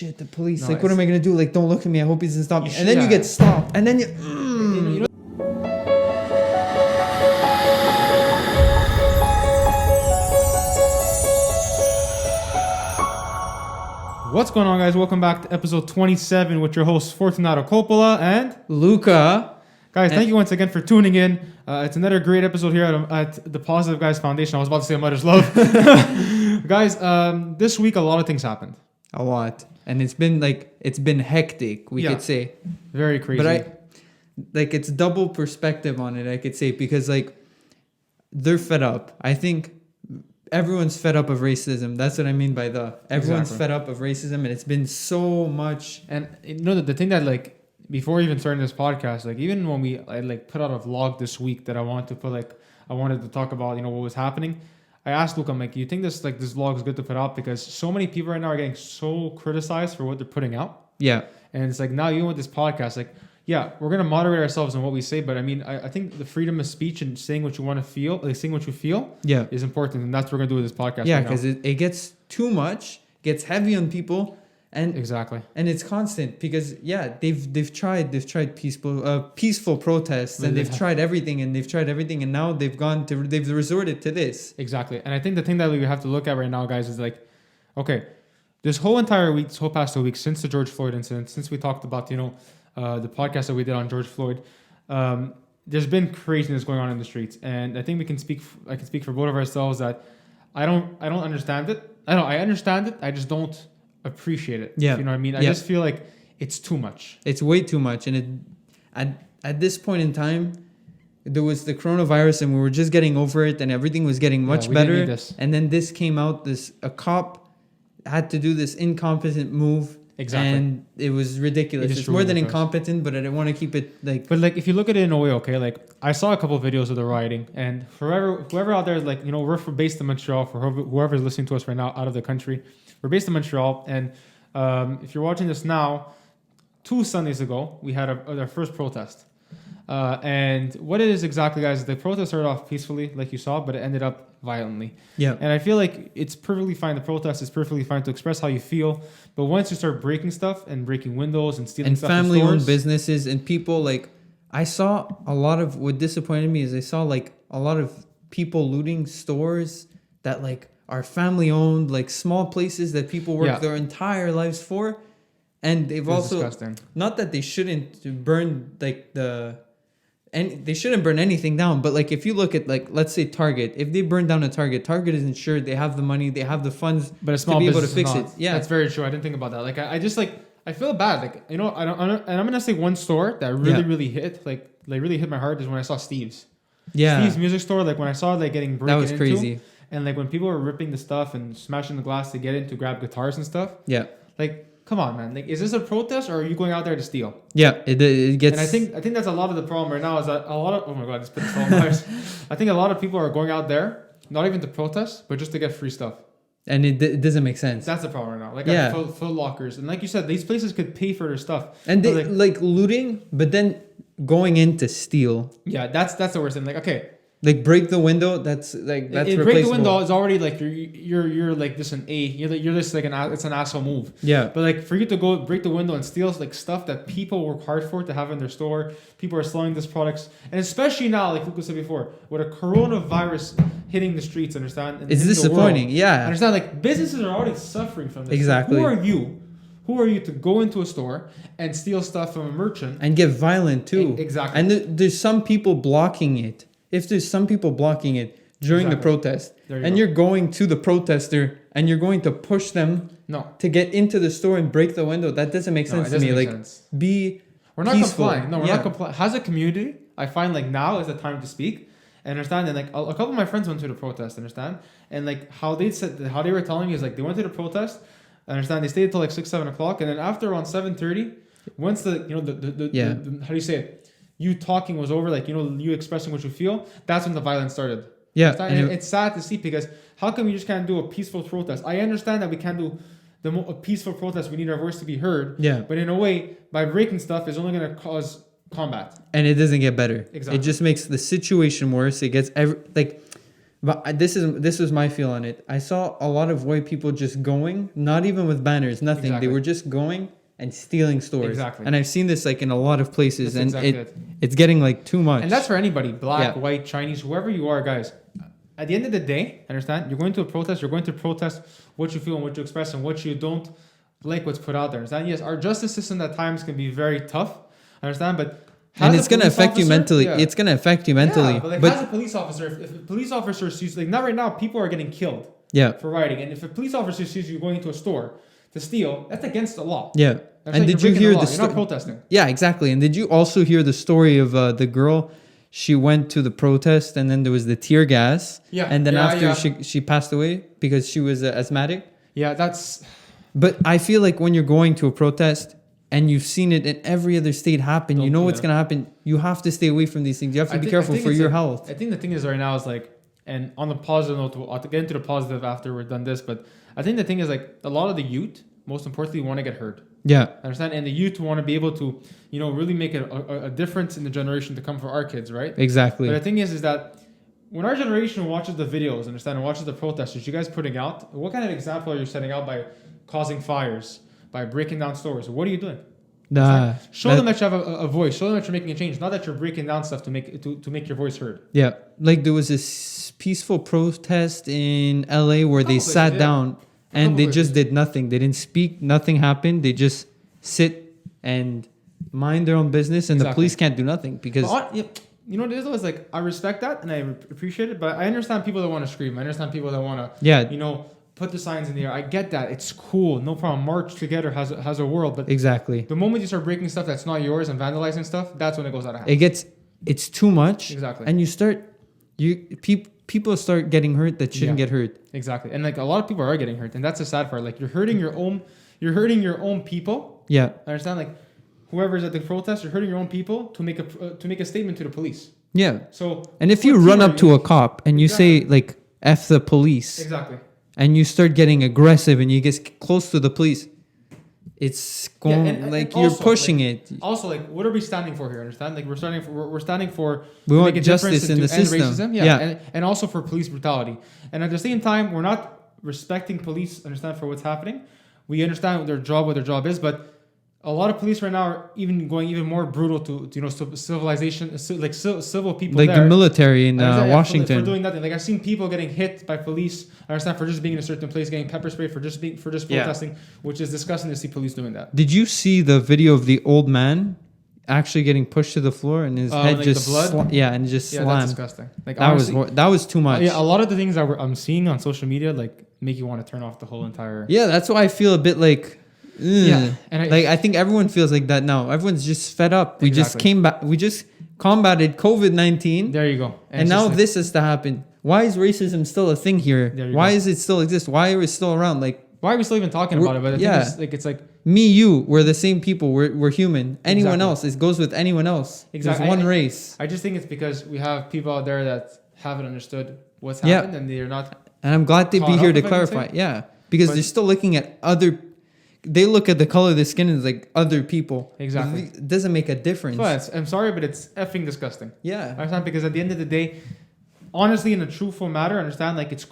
shit, the police. No, like, what am I gonna do? Like, don't look at me. I hope he doesn't stop me. And then you get stopped. And then you. You know, what's going on, guys? Welcome back to episode 27 with your hosts Fortunato Coppola and Luca. Guys, thank you once again for tuning in. It's another great episode here at the Positive Guys Foundation. I was about to say Mother's Love. Guys, this week a lot of things happened. A lot. And it's been hectic, we could say. Very crazy. But it's double perspective on it, I could say, because they're fed up. I think everyone's fed up of racism. That's what I mean by everyone's fed up of racism, and it's been so much. And you know the thing that before even starting this podcast, even when I put out a vlog this week that I wanted to talk about, what was happening. I asked Luke, I'm like, you think this vlog is good to put out? Because so many people right now are getting so criticized for what they're putting out. Yeah. And it's now even with this podcast, we're going to moderate ourselves in what we say. But I mean, I think the freedom of speech and saying what you want to feel, saying what you feel is important. And that's what we're going to do with this podcast. Yeah, because it gets too much, gets heavy on people. And exactly, and it's constant because they've tried peaceful protests, and they've tried everything, and now they've resorted to this. Exactly. And I think the thing that we have to look at right now, guys, is okay, this whole past 2 weeks since the George Floyd incident, since we talked about the podcast that we did on George Floyd, there's been craziness going on in the streets, and I think I can speak for both of ourselves that I don't understand it. I understand it. I just don't appreciate it. Yeah. You know what I mean? I just feel like it's too much. It's way too much. And at this point in time, there was the coronavirus and we were just getting over it and everything was getting much better. And then this came out, a cop had to do this incompetent move. Exactly. And it was ridiculous. It's more than incompetent, but I didn't want to keep it But if you look at it in a way, okay, I saw a couple of videos of the rioting, and for whoever out there is we're based in Montreal, for whoever's listening to us right now out of the country, we're based in Montreal, and if you're watching this now, 2 Sundays ago, we had our first protest. And what it is exactly, guys, the protest started off peacefully, like you saw, but it ended up violently. Yeah. And I feel like it's perfectly fine to protest. It's perfectly fine to express how you feel. But once you start breaking stuff and breaking windows and stealing stuff and family-owned businesses and people, I saw a lot of, what disappointed me is I saw a lot of people looting stores that are family-owned, small places that people work their entire lives for. And they've disgusting. Not that they shouldn't burn and they shouldn't burn anything down, but if you look at let's say Target, if they burn down a Target is insured, they have the money, they have the funds, but a small to be able to fix it. Yeah, that's very true. I didn't think about that. I feel bad. And I'm gonna say one store that really hit really hit my heart is when I saw Steve's. Yeah, Steve's music store. When I saw getting broken into. That was crazy. And when people were ripping the stuff and smashing the glass to get in to grab guitars and stuff. Yeah. Come on, man. Is this a protest or are you going out there to steal? Yeah, it gets. And I think that's a lot of the problem right now is that a lot of, oh my God, I just put this all in my eyes. I think a lot of people are going out there, not even to protest, but just to get free stuff. And it doesn't make sense. That's the problem right now. Foot lockers. And like you said, these places could pay for their stuff. And they looting, but then going in to steal. Yeah, that's the worst thing. Okay. Break the window. That's replaceable. Break the window is already you're just an A. You're just it's an asshole move. Yeah. But for you to go break the window and steal stuff that people work hard for to have in their store, people are selling these products, and especially now, like Lucas said before, with a coronavirus hitting the streets. Understand? It's disappointing. Yeah. Understand? Businesses are already suffering from this. Exactly. Who are you to go into a store and steal stuff from a merchant and get violent too? Exactly. And there's some people blocking it. If there's some people blocking it during the protest, and you're going to the protester and you're going to push them to get into the store and break the window, that doesn't make sense to me. We're not peaceful. Complying. No, we're not complying. As a community, I find now is the time to speak. And understand, and a couple of my friends went to the protest, understand? And how they were telling me is they went to the protest, understand, they stayed until 6-7 o'clock, and then after around 7:30, once the how do you say it? You talking was over, you expressing what you feel, that's when the violence started. Yeah. And it's sad to see because how come we just can't do a peaceful protest? I understand that we can't do a peaceful protest. We need our voice to be heard. Yeah. But in a way, by breaking stuff is only going to cause combat. And it doesn't get better. Exactly. It just makes the situation worse. It gets But this was my feel on it. I saw a lot of white people just going, not even with banners, nothing. Exactly. They were just going and stealing stores. Exactly. And I've seen this like in a lot of places, That's and exactly it's getting like too much. And that's for anybody, black, Yeah. white, Chinese, whoever you are, guys. At the end of the day, understand? You're going to a protest. You're going to protest what you feel and what you express and what you don't like what's put out there. Understand? Yes, our justice system at times can be very tough. Understand? But and as it's a gonna police affect you officer- mentally. yeah. It's gonna affect you mentally. Yeah, but like as a police officer, if a police officer sees, like not right now, people are getting killed yeah, for rioting, and if a police officer sees you going into a store to steal, that's against the law. yeah. That's And like did you're you breaking hear law. the You're not protesting? Yeah, exactly. And did you also hear the story of the girl? She went to the protest, and then there was the tear gas. Yeah, And then yeah, after yeah. she passed away because she was asthmatic. Yeah, that's But I feel like when you're going to a protest and you've seen it in every other state happen, you Don't know do what's that. gonna happen. You have to stay away from these things. You have to I be think- I careful think for it's your like- health. I think the thing is right now is like, and on the positive note, I'll get into the positive after we're done this, but I think the thing is like a lot of the youth, most importantly, want to get heard. Yeah, Understand? And the youth want to be able to, really make a difference in the generation to come for our kids, right? exactly. But the thing is that when our generation watches the videos, understand, and watches the protesters, you guys putting out, what kind of example are you setting out by causing fires, by breaking down stores? What are you doing? Nah, Show them that you have a voice. Show them that you're making a change, not that you're breaking down stuff to make your voice heard. yeah, like there was this peaceful protest in LA where they Couple sat places, yeah. down and Couple they just places. did nothing. They didn't speak. Nothing happened. They just sit and mind their own business, and the Exactly. police can't do nothing because You know what it is though? It's like I respect that and I appreciate it, but I understand people that want to scream. I understand people that want to, yeah, put the signs in the air. I get that. It's cool. No problem. March together has a world. But exactly. the moment you start breaking stuff that's not yours and vandalizing stuff, that's when it goes out of hand. It's too much. Exactly. And people start getting hurt that shouldn't Yeah. get hurt. Exactly. And like a lot of people are getting hurt, and that's the sad part. Like you're hurting your own people. Yeah. I understand. Like whoever's at the protest, you're hurting your own people to make a statement to the police. Yeah. So And if what you team run are up to you? a cop and you say like F the police Exactly. and you start getting aggressive and you get close to the police, it's going and like also, you're pushing it. Also, like, what are we standing for here? Understand? Like, we're standing for We to want make a justice difference in and the to end system. racism. Yeah. And also for police brutality. And at the same time, we're not respecting police. Understand for what's happening. We understand what their job is, but a lot of police right now are going even more brutal to civilization, civil people. Like there. the military in Washington. For doing nothing. Like I've seen people getting hit by police. I understand for just being in a certain place, getting pepper spray for just protesting, which is disgusting to see police doing that. Did you see the video of the old man actually getting pushed to the floor and his head like just the blood? and just Yeah, that's slammed? disgusting. Like That honestly, that was too much. yeah, a lot of the things that I'm seeing on social media like make you want to turn off the whole entire. Yeah, that's why I feel a bit like. Yeah, and I think everyone feels like that now. Everyone's just fed up. We just Exactly. came back. We just combated COVID-19, There you go. and it's now just like- this has to happen. Why is racism still a thing here? There you Why go. does it still exist? Why are we still around? Like why are we still even talking We're- about it? But the yeah. thing is, like it's like me, you, we're the same people. We're human. Anyone Exactly. else, it goes with anyone else. Exactly. There's one I- race, I just think it's because we have people out there that haven't understood what's Yeah. happened and they're not. and I'm glad to be Caught here up, to if I can say. clarify. Yeah, because But- they're still looking at other. They look at the color of the skin as like other people. Exactly. It doesn't make a difference. But I'm sorry, but it's effing disgusting. Yeah. I understand because at the end of the day, honestly, in a truthful matter, I understand like it's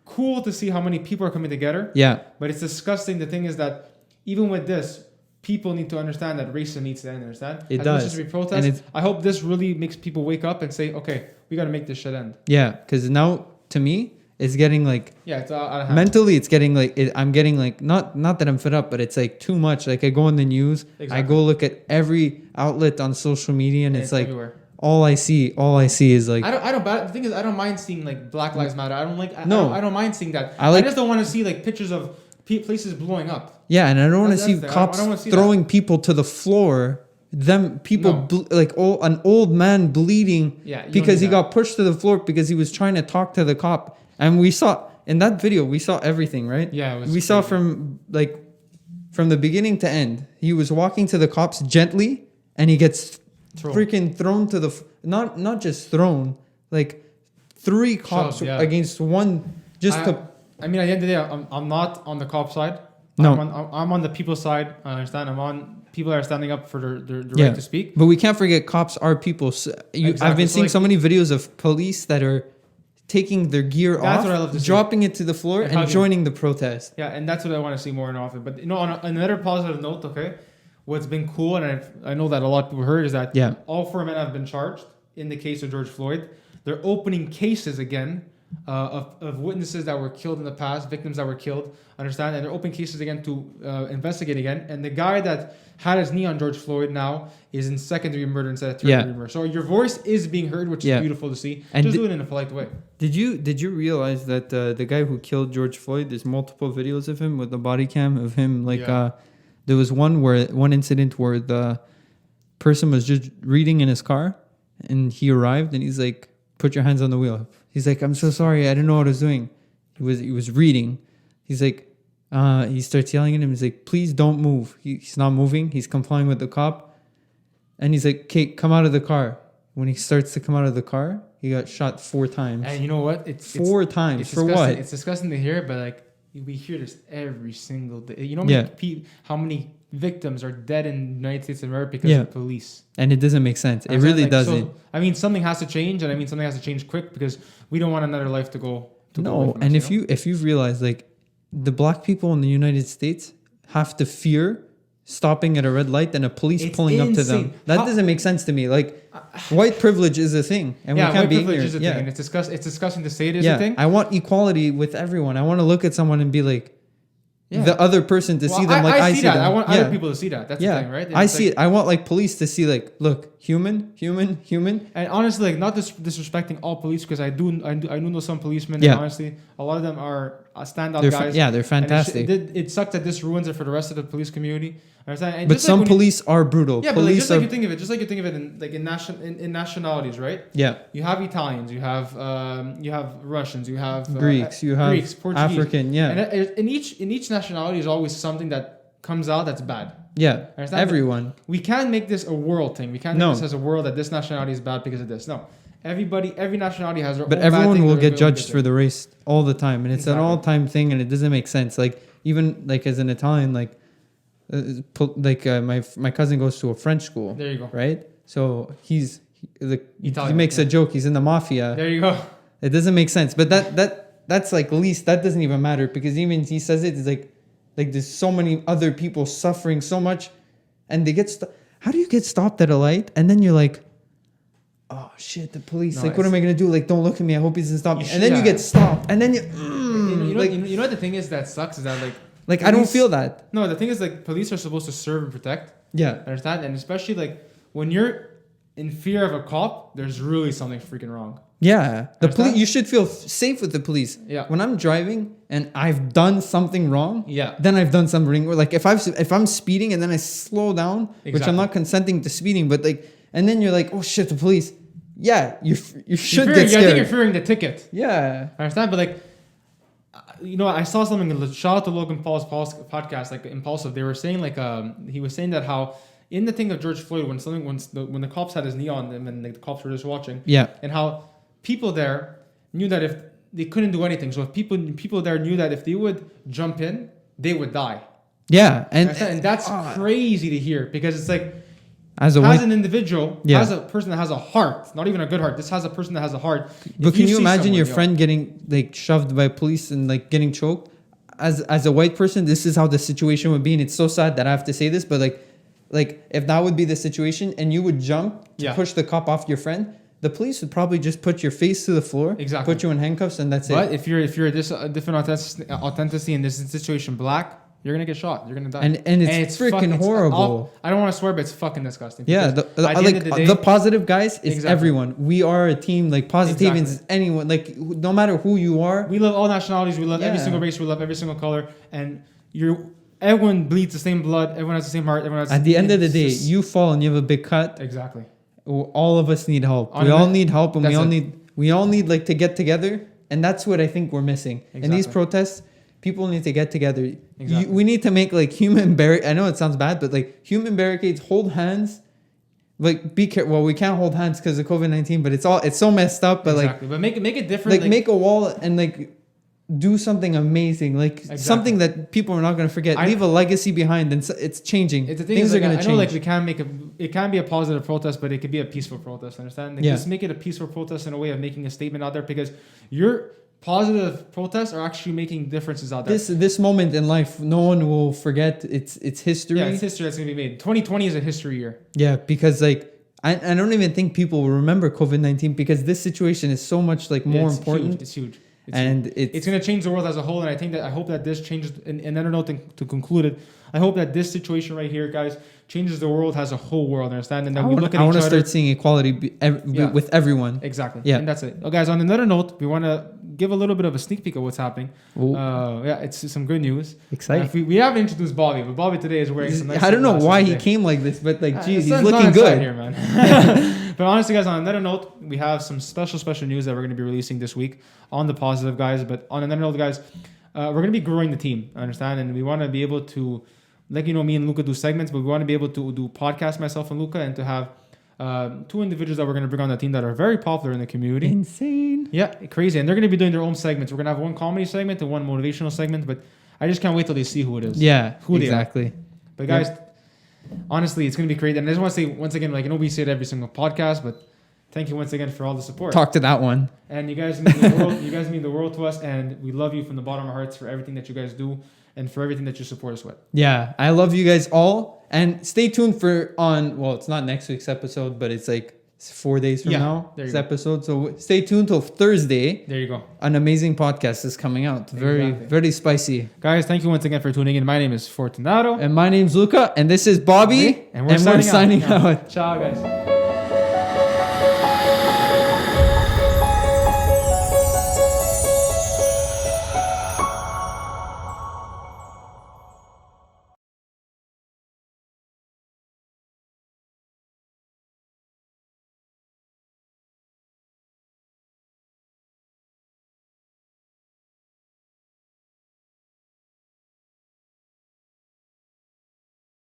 cool to see how many people are coming together. Yeah. But it's disgusting. The thing is that even with this, people need to understand that racism needs to end. Understand? It As does. much as we And protest, it's- I hope this really makes people wake up and say, okay, we got to make this shit end. Yeah, because now to me, it's getting like Yeah, it's out of hand. mentally, it's getting like I'm getting like not that I'm fed up, but it's like too much. Like I go on the news, I Exactly. go look at every outlet on social media, and it's like everywhere. all I see is like I don't. But the thing is, I don't mind seeing like Black Lives Matter. I don't like. No. I don't mind seeing that. I like- I just don't want to see like pictures of places blowing up. yeah, and I don't want to That's see the thing. I cops don't wanna see throwing people to the floor. Them people No. like an old man bleeding Yeah, you don't because need he that. got pushed to the floor because he was trying to talk to the cop, and we saw in that video we saw everything, right? Yeah, it was we saw crazy. from the beginning to end. He was walking to the cops gently, and he gets Thrown. freaking thrown to the not just thrown, like 3 cops Shoved, yeah. against one just to I mean, at the end of the day, I'm not on the cop side. No. I'm on the people's side. I understand. I'm on people that are standing up for their Yeah. right to speak. But we can't forget cops are people. I've been So, seeing like, so many videos of police that are taking their gear That's off, what I love to see. dropping it to the floor, And and hugging. joining the protest. Yeah, and that's what I want to see more and often. But on another positive note, okay, what's been cool, and I know that a lot of people heard, is that Yeah. all 4 men have been charged in the case of George Floyd. They're opening cases again of witnesses that were killed in the past, victims that were killed. Understand? And they're opening cases again to investigate again. And the guy that had his knee on George Floyd now is in second-degree murder instead of third-degree murder. So your voice is being heard, which is beautiful to see. And just do it in a polite way. Did you realize that the guy who killed George Floyd? There's multiple videos of him with the body cam of him. There was one incident where the person was just reading in his car, and he arrived, and he's like, "Put your hands on the wheel." He's like, "I'm so sorry, I didn't know what I was doing." He was reading. He's like, he starts yelling at him. He's like, "Please don't move." He's not moving. He's complying with the cop, and he's like, "Okay, come out of the car." When he starts to come out of the car, he got shot 4 times. And you know what? Four times it's for disgusting. what? It's disgusting to hear, but like we hear this every single day. You know how many victims are dead in the United States of America because of police? And it doesn't make sense. It really doesn't. So, I mean, something has to change, and I mean something has to change quick because we don't want another life to go. No, and if you've realized, like, the black people in the United States have to fear stopping at a red light and a police pulling up to them. That doesn't make sense to me. Like, white privilege is a thing, and we can't white be privilege ignorant. is a thing, and it's disgusting to say it is a thing. I want equality with everyone. I want to look at someone and be like, the other person to see them like I see that. them. I want other people to see that. That's the thing, right? I see it. I want like police to see like, look, human. And honestly, like, not disrespecting all police, because I do know some policemen. And honestly, a lot of them are standout guys. They're fantastic. It sucks that this ruins it for the rest of the police community. Understand? And but some police are brutal. Yeah, police but like, just like you think of it in nationalities, right? Yeah. You have Italians, you have Russians, you have Greeks, Portuguese, African, and in each nationality is always something that comes out that's bad. Yeah, understand? everyone. We can't make this a world thing. We can't make this as a world that this nationality is bad because of this. No, every nationality has their own. But everyone will get judged for the race all the time, and it's an all-time thing, and it doesn't make sense. Like, even like as an Italian, my cousin goes to a French school. There you go. Right, so he Italian, makes a joke. He's in the mafia. There you go. It doesn't make sense, but that's like least that doesn't even matter, because even he says it's like there's so many other people suffering so much, and they get how do you get stopped at a light and then you're like, oh shit, the police, what am I gonna do? Like, don't look at me, I hope he doesn't stop me. And then you get stopped, and then you know what the thing is that sucks is that police, I don't feel that. No, the thing is, like, police are supposed to serve and protect. Yeah. Understand? And especially like when you're in fear of a cop, there's really something freaking wrong. Yeah, the police. You should feel safe with the police. Yeah. When I'm driving and I've done something wrong, yeah, then I've done something. Like if I'm speeding and then I slow down, which I'm not consenting to speeding, but like, and then you're like, oh shit, the police. Yeah, you should get scared. I think you're fearing the ticket. Yeah, I understand, but like, I saw something. Shout out to Logan Paul's podcast, like Impulsive. They were saying like, he was saying that how, in the thing of George Floyd, when the cops had his knee on them and the cops were just watching, and how people there knew that if they couldn't do anything, so if people there knew that if they would jump in, they would die. Yeah, and that's crazy to hear, because it's like, as an individual, as a person that has a heart, not even a good heart. This has a person that has a heart. But can you imagine your friend getting like shoved by police and like getting choked? As a white person, this is how the situation would be, and it's so sad that I have to say this, but like if that would be the situation and you would jump to push the cop off your friend, the police would probably just put your face to the floor, put you in handcuffs, and that's it. But if you're a different authenticity in this situation, black, you're gonna get shot. You're gonna die. And it's freaking horrible. I don't want to swear, but it's fucking disgusting. Yeah, the positive guys is everyone. We are a team. Like, positivity is anyone. Like, no matter who you are. We love all nationalities. We love every single race. We love every single color. And everyone bleeds the same blood. Everyone has the same heart. Everyone has. At the end of the day, you fall and you have a big cut. Exactly. All of us need help. We all need help, and we all need like to get together. And that's what I think we're missing. Exactly. In these protests, people need to get together. Exactly. We need to make like human barricades. I know it sounds bad, but like human barricades, hold hands. Like, be careful. Well, we can't hold hands because of COVID-19, but it's so messed up. But like, but make it different. Like make a wall and like do something amazing, like something that people are not going to forget. Leave a legacy behind, and it's changing. It's the thing Things is, are going to I change. know, like, it can be a positive protest, but it could be a peaceful protest. Understand? Like, just make it a peaceful protest in a way of making a statement out there, because your positive protests are actually making differences out there. This moment in life, no one will forget. It's history. Yeah, it's history that's gonna be made. 2020 is a history year. Yeah, because like I don't even think people will remember COVID-19, because this situation is so much like more important. It's huge. It's going to change the world as a whole, and I hope that this changes. And another note to conclude it, I hope that this situation right here, guys, changes the world as a whole world. Understand? And then we look at each other. I want to start seeing equality with everyone. Exactly. Yeah. And that's it. Well, guys, on another note, we want to give a little bit of a sneak peek of what's happening. It's some good news. Exciting. We haven't introduced Bobby, but Bobby today is wearing some nice. I don't know why he came like this, but like, geez, he's looking looking good here, man. But honestly, guys, on another note, we have some special news that we're going to be releasing this week on the positive, guys. But on another note, guys, we're going to be growing the team, understand? And we want to be able to, like, me and Luca do segments, but we want to be able to do podcasts, myself and Luca, and to have 2 individuals that we're going to bring on the team that are very popular in the community. Insane. Yeah, crazy. And they're going to be doing their own segments. We're going to have one comedy segment and one motivational segment, but I just can't wait till they see who it is. Yeah, exactly. But guys, honestly, it's going to be great. And I just want to say once again, like, we say it every single podcast, but thank you once again for all the support. Talk to that one. And you guys mean the world. You guys mean the world to us, and we love you from the bottom of our hearts for everything that you guys do and for everything that you support us with. Yeah, I love you guys all, and stay tuned it's not next week's episode, but it's like 4 days from now, this episode. So stay tuned till Thursday. There you go. An amazing podcast is coming out. Very spicy. Guys, thank you once again for tuning in. My name is Fortunato. And my name's Luca. And this is Bobby. And we're signing out. Ciao, guys.